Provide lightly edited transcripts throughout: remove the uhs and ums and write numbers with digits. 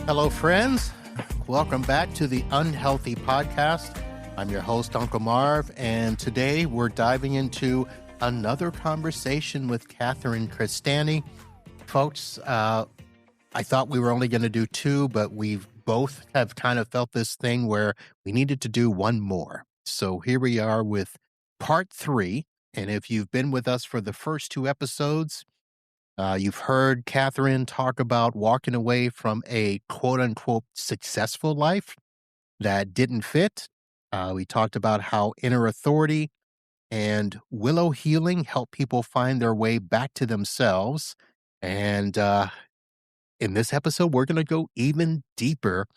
Hello, friends. Welcome back to the Unhealthy Podcast. I'm your host, Uncle Marv, and today we're diving into another conversation with Catherine Crestani. Folks, I thought we were only going to do two, but we've both have kind of felt this thing where we needed to do one more. So here we are with part 3. And if you've been with us for the first 2 episodes, you've heard Catherine talk about walking away from a quote-unquote successful life that didn't fit. We talked about how inner authority and Willow healing help people find their way back to themselves. And in this episode, we're going to go even deeper.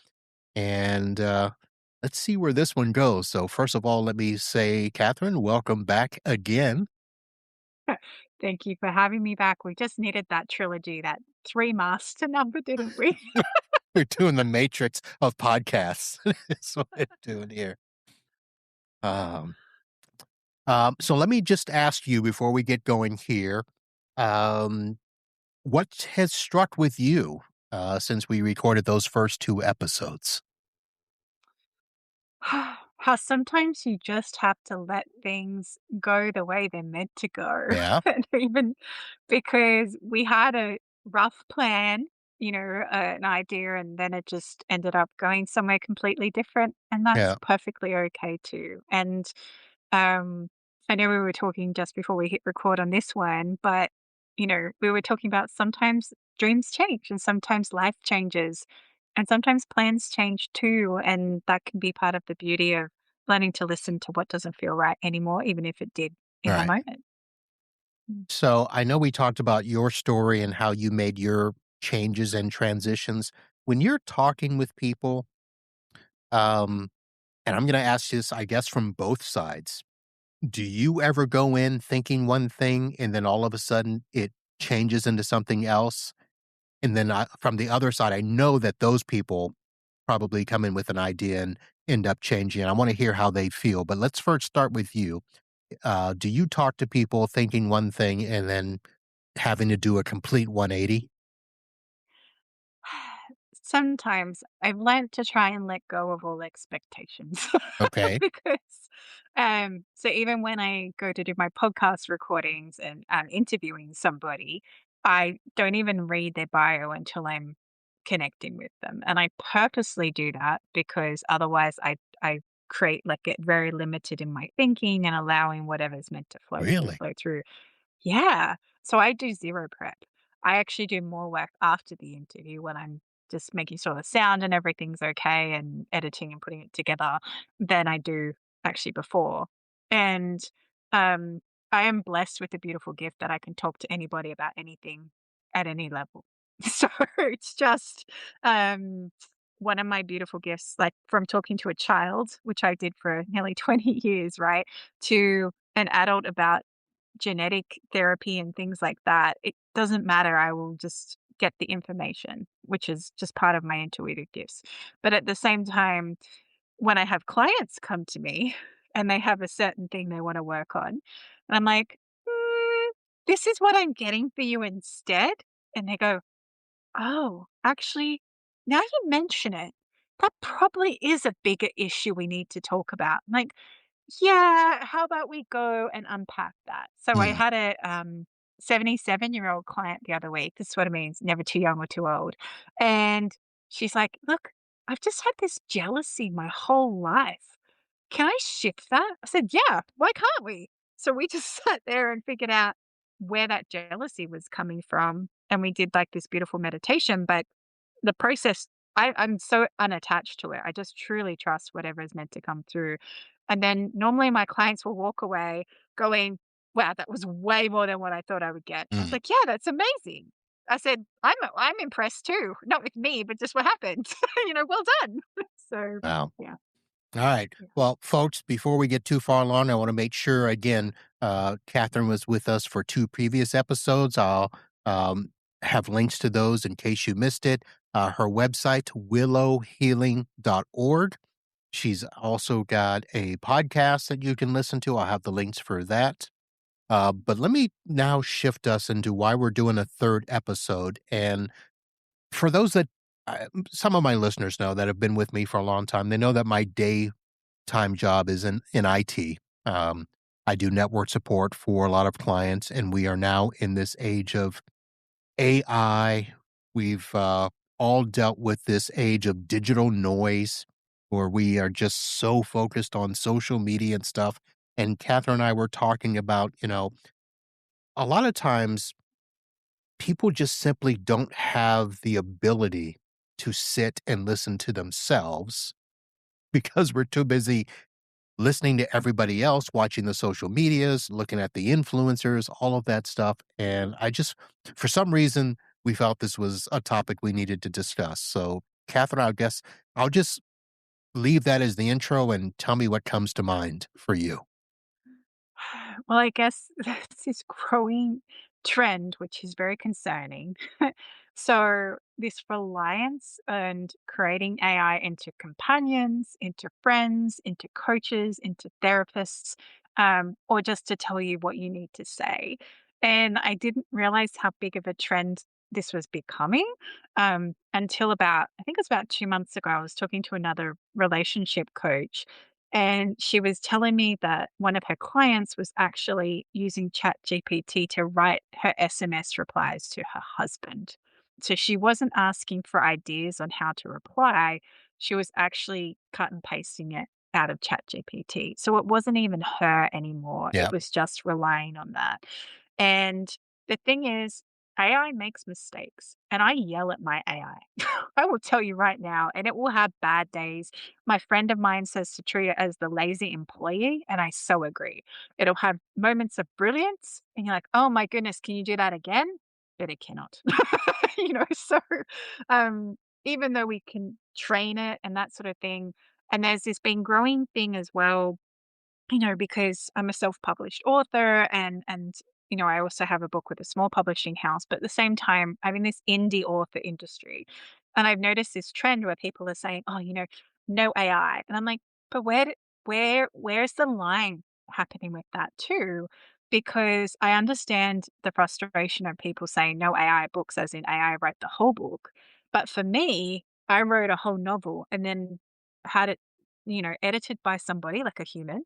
And let's see where this one goes. So first of all, let me say, Catherine, welcome back again. Thank you for having me back. We just needed that trilogy, that 3 master number, didn't we? We're doing the matrix of podcasts. That's what we're doing here. Um, so let me just ask you before we get going here, um, what has struck with you since we recorded those first 2 episodes? How sometimes you just have to let things go the way they're meant to go. Yeah, And even because we had a rough plan, an idea, and then it just ended up going somewhere completely different. And that's yeah, perfectly okay too. And Um, I know we were talking just before we hit record on this one, but we were talking about sometimes dreams change and sometimes life changes and sometimes plans change too. And that can be part of the beauty of learning to listen to what doesn't feel right anymore, even if it did in the right. moment. Mm. So I know we talked about your story and how you made your changes and transitions. When you're talking with people, um, and I'm going to ask this, I guess, from both sides. Do you ever go in thinking one thing and then all of a sudden it changes into something else? And then from the other side, I know that those people probably come in with an idea and end up changing. I want to hear how they feel. But let's first start with you. Do you talk to people thinking one thing and then having to do a complete 180? Sometimes I've learned to try and let go of all expectations Okay. because so even when I go to do my podcast recordings and I'm interviewing somebody, I don't even read their bio until I'm connecting with them. And I purposely do that because otherwise I create like get very limited in my thinking and allowing whatever's meant to flow through, Really? flow through. Yeah. So I do zero prep. I actually do more work after the interview when I'm just making sure the sound and everything's okay and editing and putting it together than I do actually before. And um, I am blessed with the beautiful gift that I can talk to anybody about anything at any level. So it's just um, one of my beautiful gifts, like from talking to a child, which I did for nearly 20 years, right, to an adult about genetic therapy and things like that, it doesn't matter. I will just get the information, which is just part of my intuitive gifts. But at the same time, when I have clients come to me and they have a certain thing they want to work on, and I'm like, this is what I'm getting for you instead. And they go, oh, actually, now you mention it, that probably is a bigger issue we need to talk about. I'm like, yeah, how about we go and unpack that? So I Mm, had a 77-year-old client the other week. This is what it means, never too young or too old. And she's like, look, I've just had this jealousy my whole life. Can I shift that? I said, yeah, why can't we? So we just sat there and figured out where that jealousy was coming from. And we did like this beautiful meditation. But the process, I'm so unattached to it. I just truly trust whatever is meant to come through. And then normally my clients will walk away going, wow, that was way more than what I thought I would get. I was mm. like, yeah, that's amazing. I said, I'm impressed too. Not with me, but just what happened. Well done. So Wow. yeah. All right. Yeah. Well, folks, before we get too far along, I want to make sure again, Catherine was with us for 2 previous episodes. I'll um, have links to those in case you missed it. Her website, willowhealing.org. She's also got a podcast that you can listen to. I'll have the links for that. But let me now shift us into why we're doing a third episode. And for those that some of my listeners know that have been with me for a long time. They know that my daytime job is in IT. Um, I do network support for a lot of clients, and we are now in this age of AI. We've all dealt with this age of digital noise where we are just so focused on social media and stuff. And Catherine and I were talking about, a lot of times people just simply don't have the ability to sit and listen to themselves because we're too busy listening to everybody else, watching the social medias, looking at the influencers, all of that stuff. And for some reason, we felt this was a topic we needed to discuss. So, Catherine, I guess I'll just leave that as the intro and tell me what comes to mind for you. Well, I guess that's this growing trend, which is very concerning. So, this reliance and creating AI into companions, into friends, into coaches, into therapists, or just to tell you what you need to say. And I didn't realize how big of a trend this was becoming until I think it was about 2 months ago. I was talking to another relationship coach and she was telling me that one of her clients was actually using ChatGPT to write her SMS replies to her husband. So she wasn't asking for ideas on how to reply. She was actually cut and pasting it out of ChatGPT. So it wasn't even her anymore. It Yeah. was just relying on that. And the thing is, AI makes mistakes, and I yell at my AI. I will tell you right now, and it will have bad days. My friend of mine says to treat it as the lazy employee, and I so agree. It'll have moments of brilliance, and you're like, "Oh my goodness, can you do that again?" But it cannot. So um, even though we can train it and that sort of thing, and there's this been growing thing as well, because I'm a self-published author and I also have a book with a small publishing house, but at the same time, I'm in this indie author industry. And I've noticed this trend where people are saying, "Oh, no AI." And I'm like, "But where's the line happening with that too?" Because I understand the frustration of people saying no AI books as in AI wrote the whole book. But for me, I wrote a whole novel and then had it, edited by somebody like a human,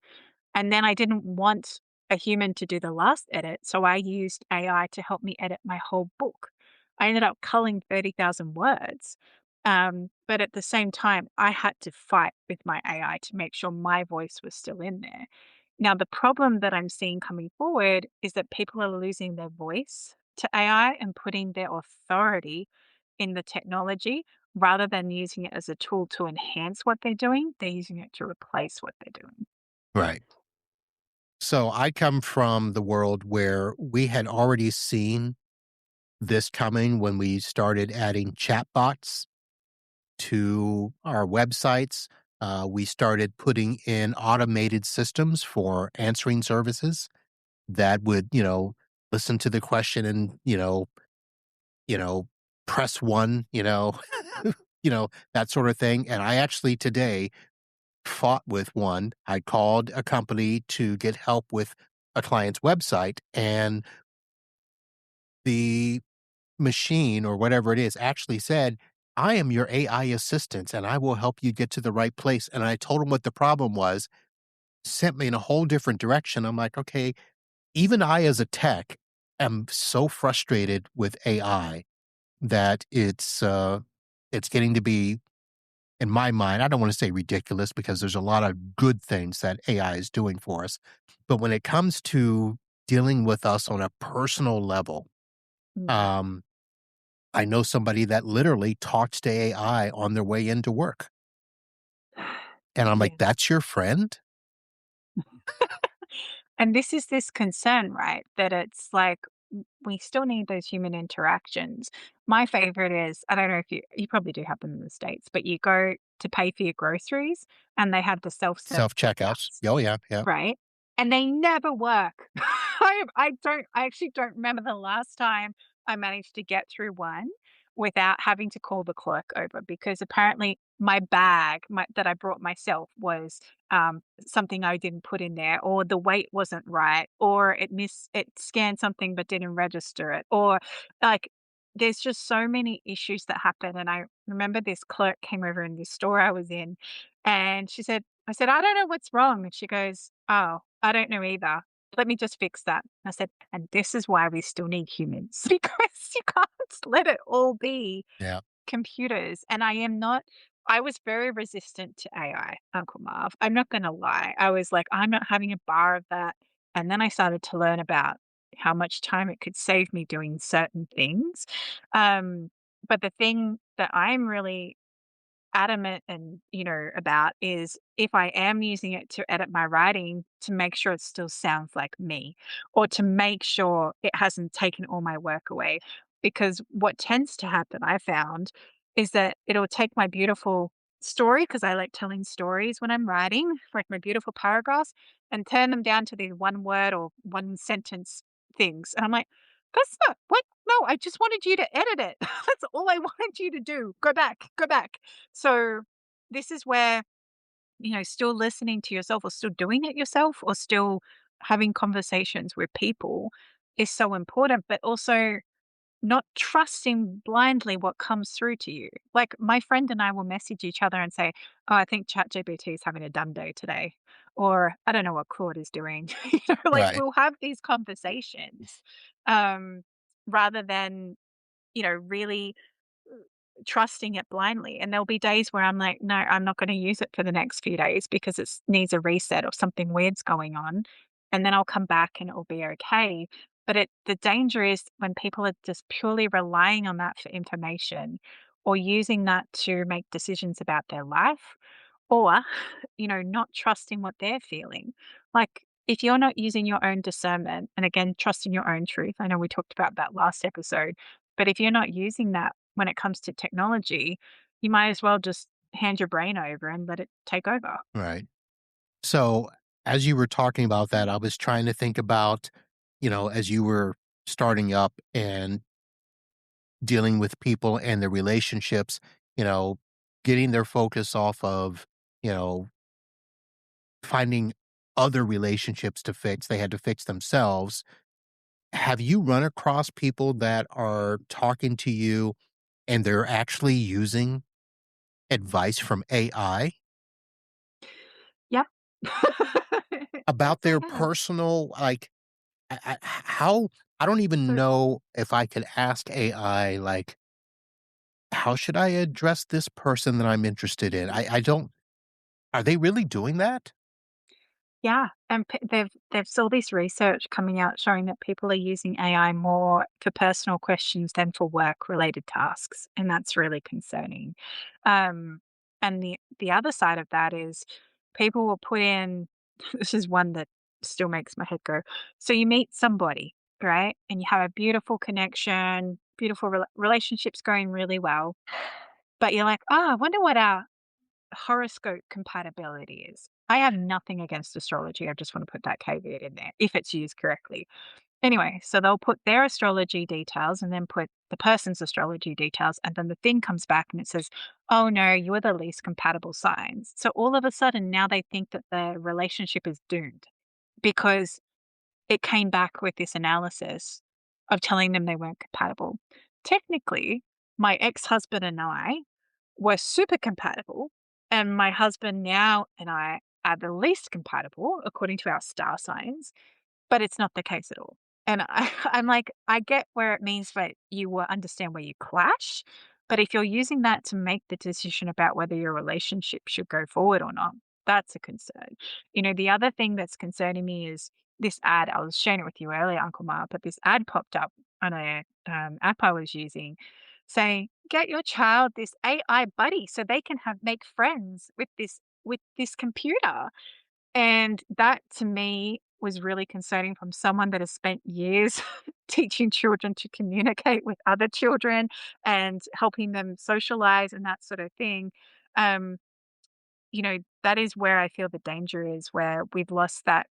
and then I didn't want a human to do the last edit, so I used AI to help me edit my whole book. I ended up culling 30,000 words. But at the same time, I had to fight with my AI to make sure my voice was still in there. Now, the problem that I'm seeing coming forward is that people are losing their voice to AI and putting their authority in the technology rather than using it as a tool to enhance what they're doing. They're using it to replace what they're doing. Right. So I come from the world where we had already seen this coming when we started adding chatbots to our websites. We started putting in automated systems for answering services that would, listen to the question and, you know, press one, that sort of thing. And I actually today fought with one. I called a company to get help with a client's website, and the machine or whatever it is actually said, "I am your AI assistant and I will help you get to the right place." And I told him what the problem was, sent me in a whole different direction. I'm like, okay, even I as a tech am so frustrated with AI that it's getting to be, in my mind, I don't want to say ridiculous because there's a lot of good things that AI is doing for us. But when it comes to dealing with us on a personal level, Mm. um, I know somebody that literally talks to AI on their way into work. And I'm like, Yeah. "That's your friend?" And this is this concern, right? That it's like we still need those human interactions. My favorite is I don't know if you probably do have them in the States, but you go to pay for your groceries and they have the self-serve Self-checkouts. checkouts. Oh, yeah, yeah. Right? And they never work. I actually don't remember the last time I managed to get through one without having to call the clerk over because apparently my bag that I brought myself was something I didn't put in there, or the weight wasn't right, or it scanned something but didn't register it, or like there's just so many issues that happen, and I remember this clerk came over in this store I was in, and I said, "I don't know what's wrong." And she goes, "Oh, I don't know either. Let me just fix that." I said, "And this is why we still need humans because you can't let it all be Yeah. computers." And I was very resistant to AI, Uncle Marv. I'm not gonna lie. I was like, I'm not having a bar of that. And then I started to learn about how much time it could save me doing certain things. Um, but the thing that I'm really adamant and, about is if I am using it to edit my writing, to make sure it still sounds like me, or to make sure it hasn't taken all my work away. Because what tends to happen, I found, is that it'll take my beautiful story, because I like telling stories when I'm writing, like my beautiful paragraphs, and turn them down to these one word or one sentence things. And I'm like, that's not what, no, I just wanted you to edit it. That's all I wanted you to do. Go back, go back. So this is where, still listening to yourself, or still doing it yourself, or still having conversations with people is so important, but also not trusting blindly what comes through to you. Like my friend and I will message each other and say, "Oh, I think ChatGPT is having a dumb day today." Or I don't know what Claude is doing. Like Right. we'll have these conversations um, rather than, really trusting it blindly. And there'll be days where I'm like, no, I'm not going to use it for the next few days because it needs a reset or something weird's going on. And then I'll come back and it'll be okay. But the danger is when people are just purely relying on that for information, or using that to make decisions about their life, or, not trusting what they're feeling. Like if you're not using your own discernment, and again, trusting your own truth. I know we talked about that last episode, but if you're not using that when it comes to technology, you might as well just hand your brain over and let it take over. Right. So as you were talking about that, I was trying to think about, as you were starting up and dealing with people and their relationships, you know, getting their focus off of, you know, finding other relationships to fix. They had to fix themselves. Have you run across people that are talking to you and they're actually using advice from AI Yep. Yes, about I their have. personal, like, how I don't even So, know if I could ask AI, like, how should I address this person that I'm interested in? I don't, are they really doing that? yeah, and they've saw this research coming out showing that people are using AI more for personal questions than for work-related tasks, and that's really concerning. Um, and the other side of that is people will put in this is one that still makes my head go. So you meet somebody, right? And you have a beautiful connection, beautiful relationships going really well, but you're like, "Oh, I wonder what our horoscope compatibility is." I have nothing against astrology. I just want to put that caveat in there if it's used correctly. Anyway, so they'll put their astrology details and then put the person's astrology details. And then the thing comes back and it says, "Oh no, you are the least compatible signs." So all of a sudden now they think that the relationship is doomed because it came back with this analysis of telling them they weren't compatible. Technically, my ex husband and I were super compatible, and my husband now and I are the least compatible according to our star signs, but it's not the case at all. And I'm like, I get where it means that you will understand where you clash, but if you're using that to make the decision about whether your relationship should go forward or not, that's a concern. The other thing that's concerning me is this ad. I was sharing it with you earlier, Uncle Mark, but this ad popped up on a app I was using saying, "Get your child this AI buddy so they can have make friends with this computer." And that to me was really concerning from someone that has spent years teaching children to communicate with other children and helping them socialize and that sort of thing. Um, that is where I feel the danger is, where we've lost that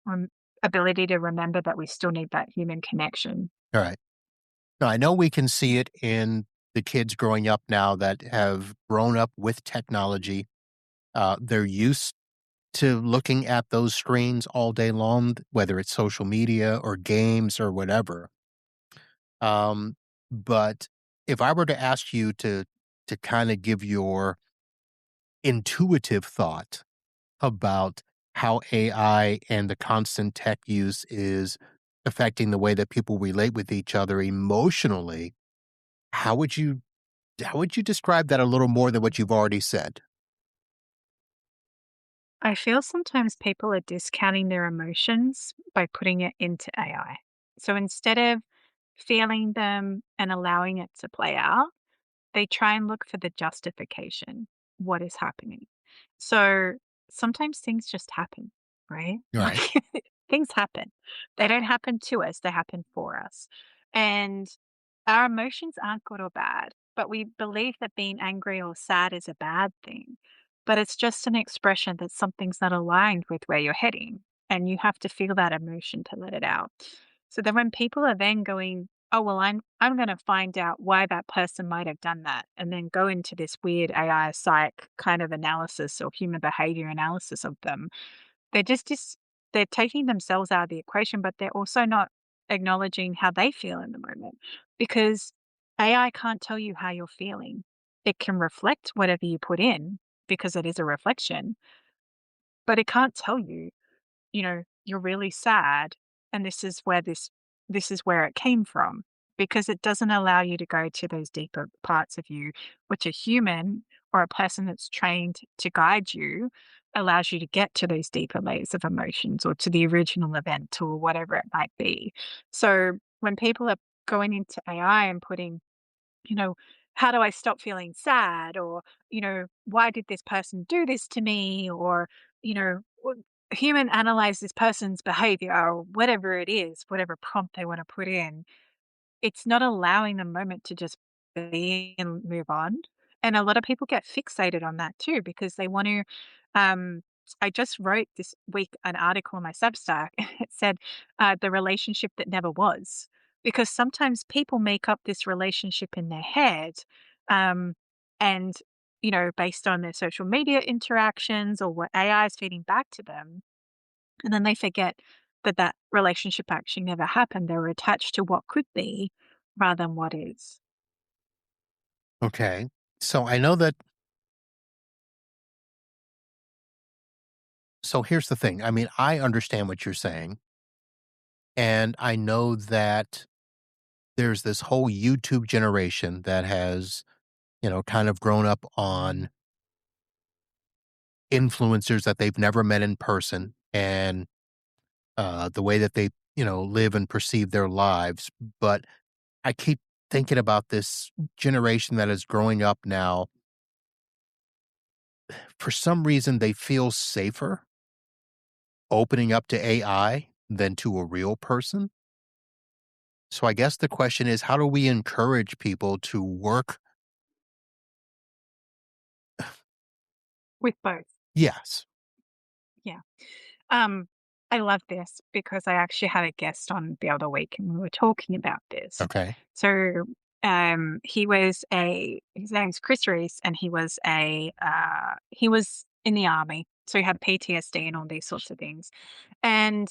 ability to remember that we still need that human connection. All right. Now, I know we can see it in the kids growing up now that have grown up with technology. They're used to looking at those screens all day long, whether it's social media or games or whatever. Um, but if I were to ask you to kind of give your intuitive thought about how AI and the constant tech use is affecting the way that people relate with each other emotionally, how would you how would you describe that a little more than what you've already said? I feel sometimes people are discounting their emotions by putting it into AI. So instead of feeling them and allowing it to play out, they try and look for the justification. What is happening? So sometimes things just happen, right? Right. Like things happen. They don't happen to us, they happen for us. And our emotions aren't good or bad, but we believe that being angry or sad is a bad thing. But it's just an expression that something's not aligned with where you're heading. And you have to feel that emotion to let it out. So then when people are then going, oh, well, I'm gonna find out why that person might have done that, and then go into this weird AI psych kind of analysis or human behavior analysis of them. They're they're taking themselves out of the equation, but they're also not acknowledging how they feel in the moment because AI can't tell you how you're feeling. It can reflect whatever you put in because it is a reflection, but it can't tell you, you're really sad and this is where it came from because it doesn't allow you to go to those deeper parts of you, which a human or a person that's trained to guide you allows you to get to those deeper layers of emotions or to the original event or whatever it might be. So when people are going into AI and putting, you know, how do I stop feeling sad? Or, why did this person do this to me? Or, human analyze this person's behavior or whatever it is, whatever prompt they want to put in. It's not allowing the moment to just be and move on. And a lot of people get fixated on that too because they want to. Um, I just wrote this week an article on my Substack. It said the relationship that never was, because sometimes people make up this relationship in their head, um, and based on their social media interactions or what AI is feeding back to them, and then they forget that that relationship actually never happened. They were attached to what could be rather than what is. Okay. So I know that so here's the thing. I mean, I understand what you're saying, and I know that there's this whole YouTube generation that has, kind of grown up on influencers that they've never met in person and the way that they, live and perceive their lives. But I keep thinking about this generation that is growing up now. For some reason, they feel safer opening up to AI than to a real person. So I guess the question is, how do we encourage people to work? With both. Yes. Yeah. Um, I love this because I actually had a guest on the other week and we were talking about this. Okay. So his name's Chris Reese and he was in the army. So he had PTSD and all these sorts of things. And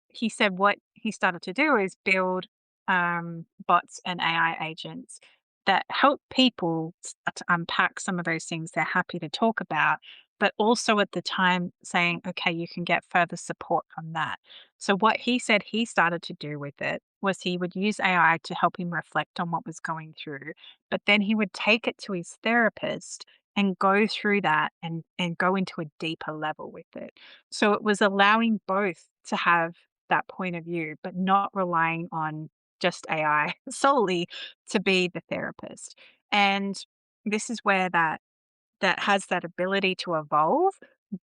he said what he started to do is build bots and AI agents that help people to unpack some of those things they're happy to talk about, but also at the time saying, okay, you can get further support from that. So, what he said he started to do with it was he would use AI to help him reflect on what was going through, but then he would take it to his therapist and go through that and go into a deeper level with it. So it was allowing both to have that point of view, but not relying on just AI solely to be the therapist. And this is where that has that ability to evolve,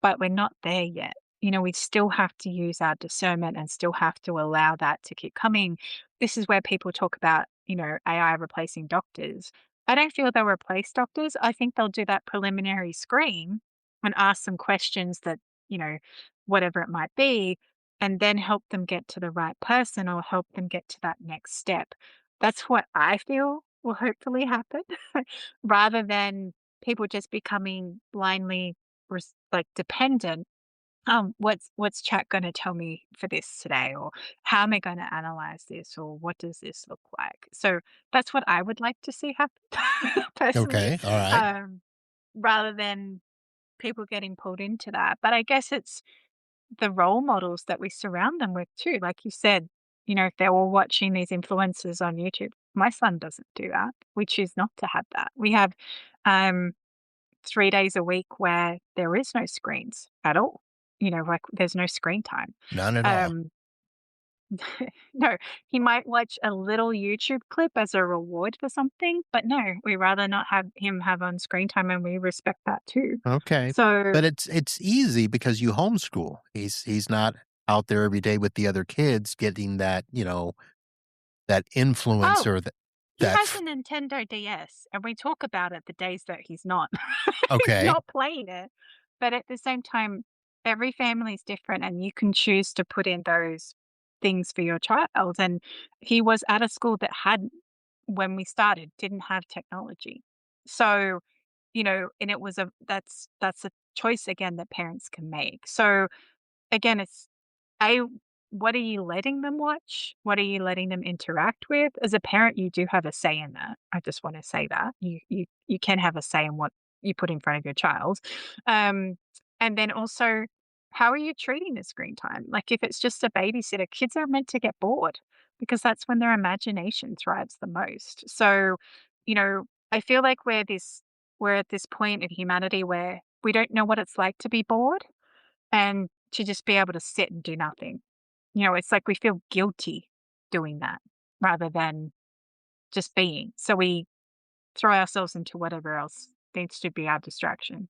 but we're not there yet. We still have to use our discernment and still have to allow that to keep coming. This is where people talk about, AI replacing doctors. I don't feel they'll replace doctors. I think they'll do that preliminary screen and ask some questions that, you know, whatever it might be, and then help them get to the right person or help them get to that next step. That's what I feel will hopefully happen rather than people just becoming blindly dependent what's chat going to tell me for this today, or how am I going to analyze this, or what does this look like? So that's what I would like to see happen personally, Okay. All right. um, rather than people getting pulled into that. But I guess it's the role models that we surround them with too. Like you said, if they're all watching these influencers on YouTube, my son doesn't do that. We choose not to have that. We have um 3 days a week where there is no screens at all. Like there's no screen time. None at all. Um, no, he might watch a little YouTube clip as a reward for something, but no, we rather not have him have on screen time, and we respect that too. Okay. So, But it's easy because you homeschool. He's not out there every day with the other kids getting that, that influence oh, or that he that has a Nintendo DS, and we talk about it the days that he's not he's okay. not playing it. But at the same time, every family is different, and you can choose to put in those things for your child. And he was at a school that had, when we started, didn't have technology. So, and it was that's a choice again that parents can make. So again, it's I what are you letting them watch? What are you letting them interact with? As a parent, you do have a say in that. I just want to say that. You can have a say in what you put in front of your child. Um, and then also, how are you treating the screen time? Like if it's just a babysitter, kids are meant to get bored because that's when their imagination thrives the most. So, I feel like we're at this point in humanity where we don't know what it's like to be bored and to just be able to sit and do nothing. It's like we feel guilty doing that rather than just being. So we throw ourselves into whatever else needs to be our distraction.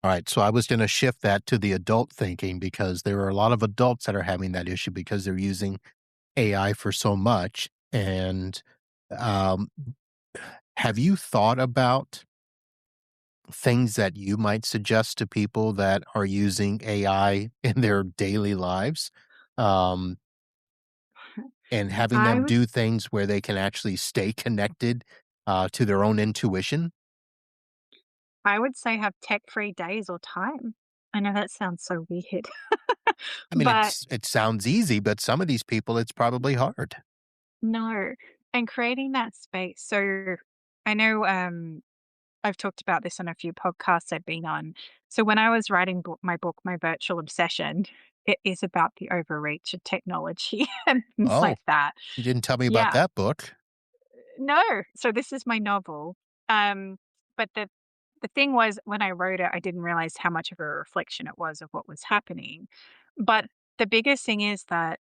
All right, so I was gonna shift that to the adult thinking because there are a lot of adults that are having that issue because they're using AI for so much, and, um, have you thought about things that you might suggest to people that are using AI in their daily lives, um, and having I them would do things where they can actually stay connected, to their own intuition? I would say have tech-free days or time. I know that sounds so weird, I mean, but it sounds easy, but some of these people, it's probably hard. no. And creating that space. So I know I've talked about this on a few podcasts I've been on. So when I was writing my book, My Virtual Obsession, it is about the overreach of technology and things Oh, like that. you didn't tell me about Yeah. that book. No. So this is my novel. Um, but the thing was when I wrote it, I didn't realize how much of a reflection it was of what was happening. But the biggest thing is that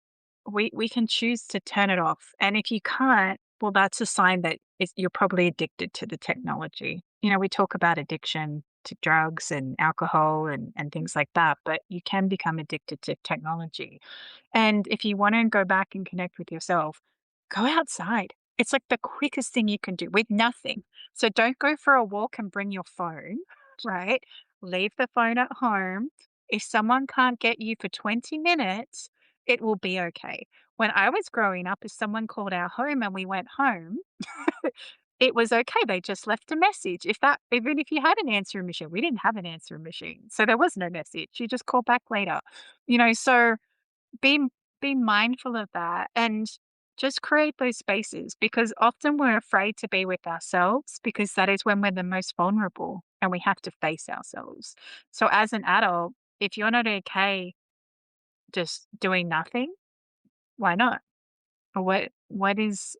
we can choose to turn it off. And if you can't, well, that's a sign that you're probably addicted to the technology. We talk about addiction to drugs and alcohol and things like that, but you can become addicted to technology. And if you want to go back and connect with yourself, go outside. It's like the quickest thing you can do with nothing. So don't go for a walk and bring your phone, right? Leave the phone at home. If someone can't get you for 20 minutes, it will be okay. When I was growing up, if someone called our home and we went home, it was okay. They just left a message. Even if you had an answering machine, we didn't have an answering machine. So there was no message. You just call back later. So be be mindful of that and just create those spaces because often we're afraid to be with ourselves because that is when we're the most vulnerable and we have to face ourselves. So as an adult, if you're not okay just doing nothing, why not? Or what is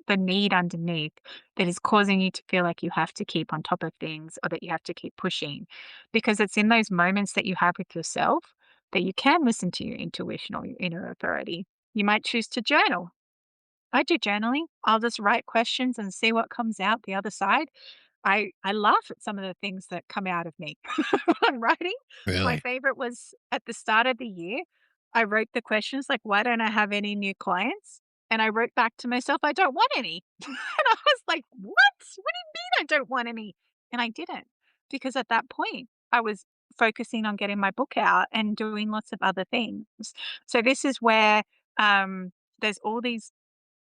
the need underneath that is causing you to feel like you have to keep on top of things or that you have to keep pushing? Because it's in those moments that you have with yourself that you can listen to your intuition or your inner authority. You might choose to journal. I do journaling. I'll just write questions and see what comes out the other side. I laugh at some of the things that come out of me when I'm writing. My Really? favorite was at the start of the year, I wrote the questions like, "Why don't I have any new clients?" And I wrote back to myself, "I don't want any." And I was like, "What? What do you mean I don't want any?" And I didn't, because at that point, I was focusing on getting my book out and doing lots of other things. So this is where, there's all these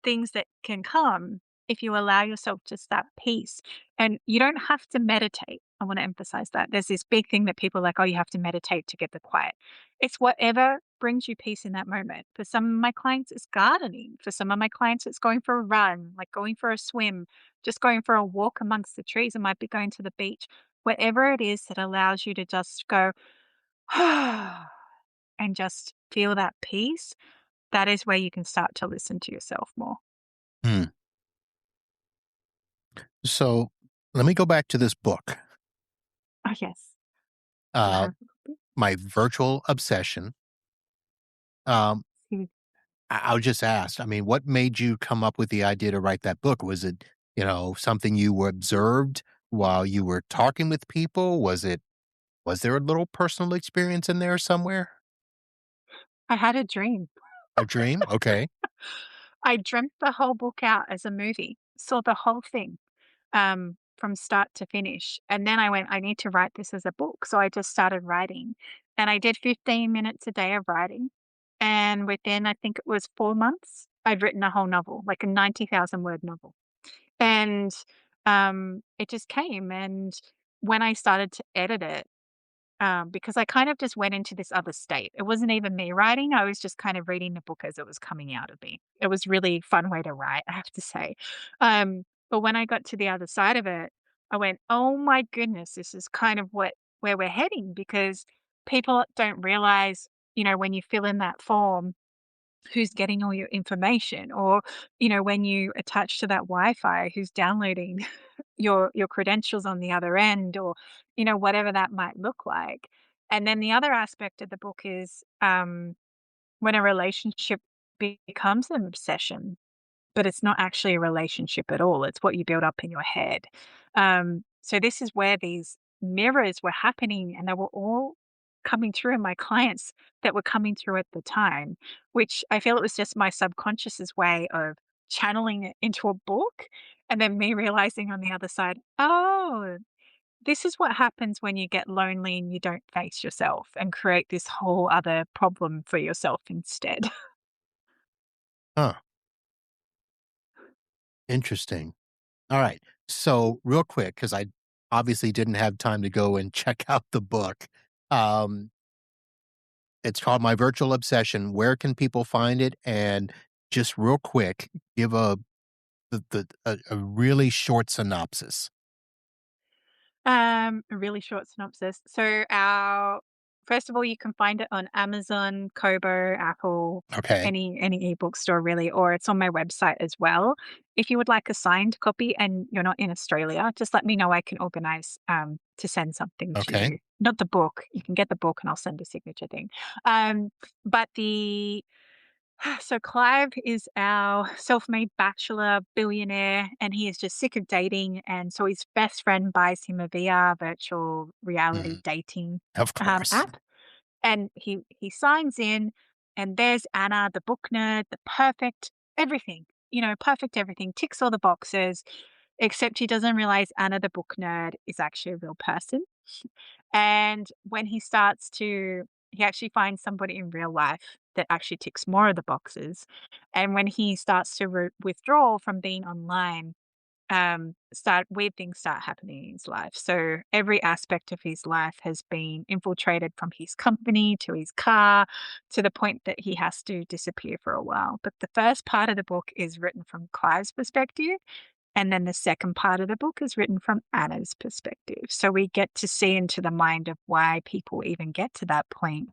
things that can come if you allow yourself just that peace. And you don't have to meditate. I want to emphasize that. There's this big thing that people are like, oh, you have to meditate to get the quiet. It's whatever brings you peace in that moment. For some of my clients, it's gardening. For some of my clients, it's going for a run, like going for a swim, just going for a walk amongst the trees. It might be going to the beach. Whatever it is that allows you to just go, and just feel that peace, that is where you can start to listen to yourself more. Hmm. So let me go back to this book, Oh, yes. Do I uh, have a copy? My Virtual Obsession. Um, Hmm. I'll just ask, I mean, what made you come up with the idea to write that book? Was it, something you were observed while you were talking with people? Was there a little personal experience in there somewhere? I had a dream. A dream? Okay. I dreamt the whole book out as a movie, saw the whole thing, from start to finish. And then I went, I need to write this as a book. So I just started writing. And I did 15 minutes a day of writing. And within, I think it was 4 months, I'd written a whole novel, like a 90,000 word novel. And it just came. And when I started to edit it, because I kind of just went into this other state. It wasn't even me writing. I was just kind of reading the book as it was coming out of me. It was really fun way to write, I have to say. But when I got to the other side of it, I went, "Oh my goodness, this is kind of where we're heading," because people don't realize, when you fill in that form, who's getting all your information, or when you attach to that Wi-Fi, who's downloading your credentials on the other end, or whatever that might look like. And then the other aspect of the book is, when a relationship becomes an obsession, but it's not actually a relationship at all. It's what you build up in your head. So this is where these mirrors were happening, and they were all coming through in my clients that were coming through at the time, which I feel it was just my subconscious's way of channeling it into a book. And then me realizing on the other side, oh, this is what happens when you get lonely and you don't face yourself and create this whole other problem for yourself instead. Huh. Interesting. All right. So real quick, because I obviously didn't have time to go and check out the book. Um, it's called My Virtual Obsession. Where can people find it? And just real quick, give a really short synopsis. A really short synopsis. So our first of all, you can find it on Amazon, Kobo, Apple, Okay. any ebook store really, or it's on my website as well. If you would like a signed copy and you're not in Australia, just let me know. I can organize to send something to Okay. you. Not the book. You can get the book and I'll send a signature thing. But the So Clive is our self-made bachelor billionaire, and he is just sick of dating. And so his best friend buys him a VR virtual reality Mhm. dating Of course. app, and he signs in, and there's Anna, the book nerd, the perfect everything, perfect everything, ticks all the boxes, except he doesn't realize Anna, the book nerd, is actually a real person. And when he actually finds somebody in real life that actually ticks more of the boxes. And when he starts to withdraw from being online, start weird things start happening in his life. So every aspect of his life has been infiltrated, from his company to his car, to the point that he has to disappear for a while. But the first part of the book is written from Clive's perspective, and then the second part of the book is written from Anna's perspective. So we get to see into the mind of why people even get to that point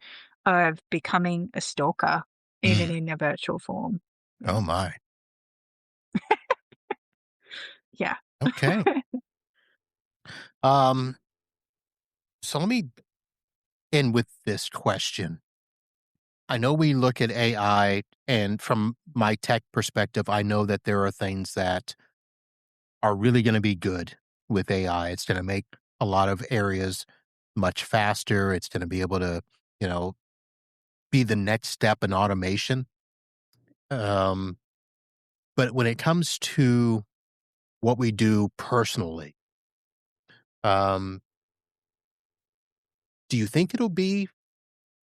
of becoming a stalker, even Mm. in a virtual form. Yeah. Oh my. Yeah. Okay. Um, so let me end with this question. I know we look at AI, and from my tech perspective, I know that there are things that are really going to be good with AI. It's going to make a lot of areas much faster. It's going to be able to, you know, be the next step in automation. Um, but when it comes to what we do personally, um, do you think it'll be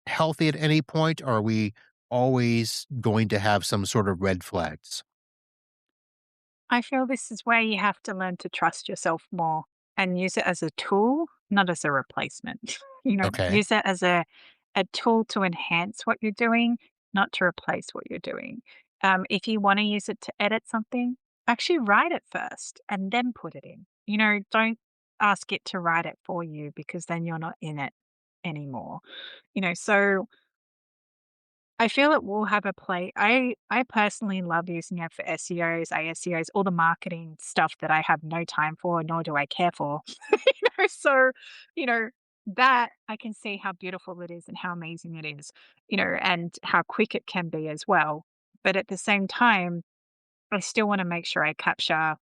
healthy at any point? Or are we always going to have some sort of red flags? I feel this is where you have to learn to trust yourself more. and use it as a tool, not as a replacement. Okay. Use it as a tool to enhance what you're doing, not to replace what you're doing. If you want to use it to edit something, actually write it first and then put it in. Don't ask it to write it for you because then you're not in it anymore. So I feel it will have a play. I personally love using it for SEOs, ASEOs, all the marketing stuff that I have no time for, nor do I care for. So, you know, that I can see how beautiful it is and how amazing it is, and how quick it can be as well. But at the same time, I still want to make sure I capture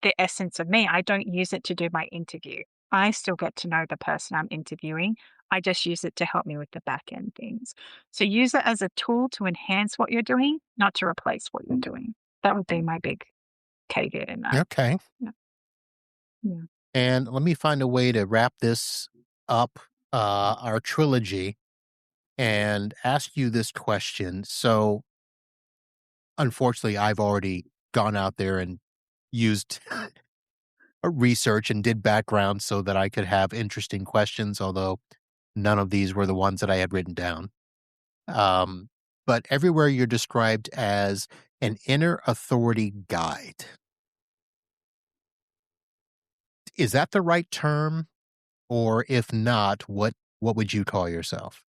the essence of me. I don't use it to do my interview. I still get to know the person I'm interviewing. I just use it to help me with the back end things. So use it as a tool to enhance what you're doing, not to replace what you're doing. That would be my big caveat in that. Okay. Yeah. Yeah. And let me find a way to wrap this up, our trilogy, and ask you this question. So, unfortunately, I've already gone out there and used research and did background so that I could have interesting questions, although none of these were the ones that I had written down. Um, but everywhere you're described as an inner authority guide. Is that the right term? Or if not, what would you call yourself?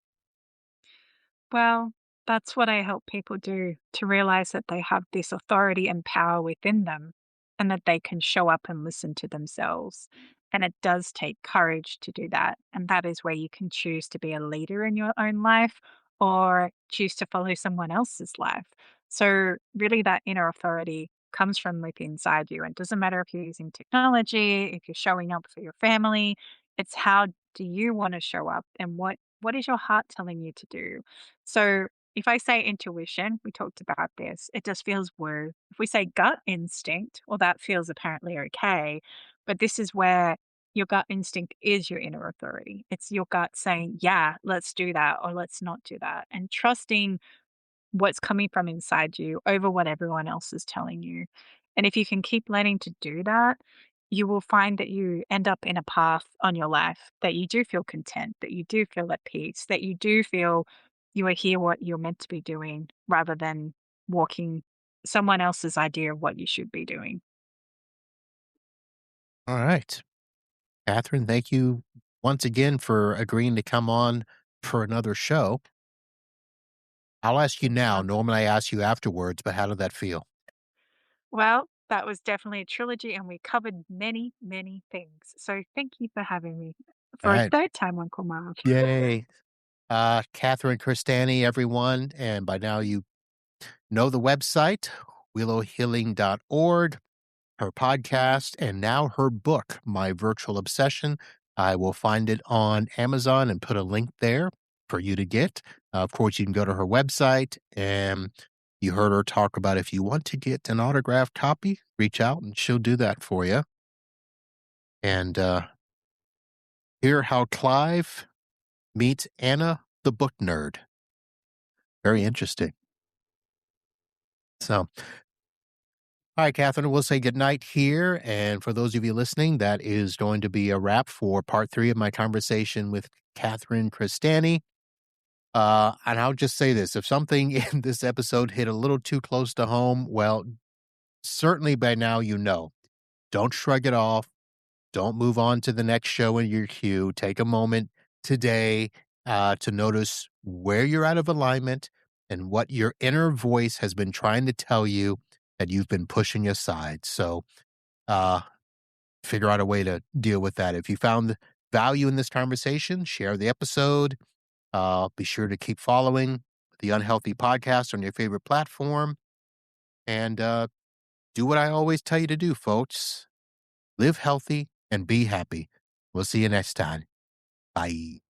Well, that's what I help people do, to realize that they have this authority and power within them and that they can show up and listen to themselves. And it does take courage to do that. And that is where you can choose to be a leader in your own life or choose to follow someone else's life. So, really, that inner authority comes from within inside you. And it doesn't matter if you're using technology, if you're showing up for your family, it's how do you want to show up and what is your heart telling you to do? So if I say intuition, we talked about this, it just feels woo. If we say gut instinct, well, that feels apparently okay. But this is where your gut instinct is your inner authority. It's your gut saying, yeah, let's do that or let's not do that. And trusting what's coming from inside you over what everyone else is telling you. And if you can keep learning to do that, you will find that you end up in a path on your life that you do feel content, that you do feel at peace, that you do feel you are here what you're meant to be doing rather than walking someone else's idea of what you should be doing. All right. Catherine, thank you once again for agreeing to come on for another show. I'll ask you now. Welcome. Normally, I ask you afterwards, but how did that feel? Well, that was definitely a trilogy, and we covered many, many things. So thank you for having me All for a right. third time, Uncle Marv. Yay. Catherine Crestani, everyone. And by now, you know the website, willowhealing.org. Her podcast, and now her book, My Virtual Obsession. I will find it on Amazon and put a link there for you to get. Of course, you can go to her website, and you heard her talk about if you want to get an autographed copy, reach out and she'll do that for you. And hear how Clive meets Anna the book nerd. Very interesting. So, all right, Catherine, we'll say goodnight here. And for those of you listening, that is going to be a wrap for part 3 of my conversation with Catherine Crestani. And I'll just say this, if something in this episode hit a little too close to home, well, certainly by now you know. Don't shrug it off. Don't move on to the next show in your queue. Take a moment today to notice where you're out of alignment and what your inner voice has been trying to tell you that you've been pushing aside. So uh, figure out a way to deal with that. If you found value in this conversation, share the episode. Be sure to keep following the Unhealthy Podcast on your favorite platform. And do what I always tell you to do, folks. Live healthy and be happy. We'll see you next time. Bye.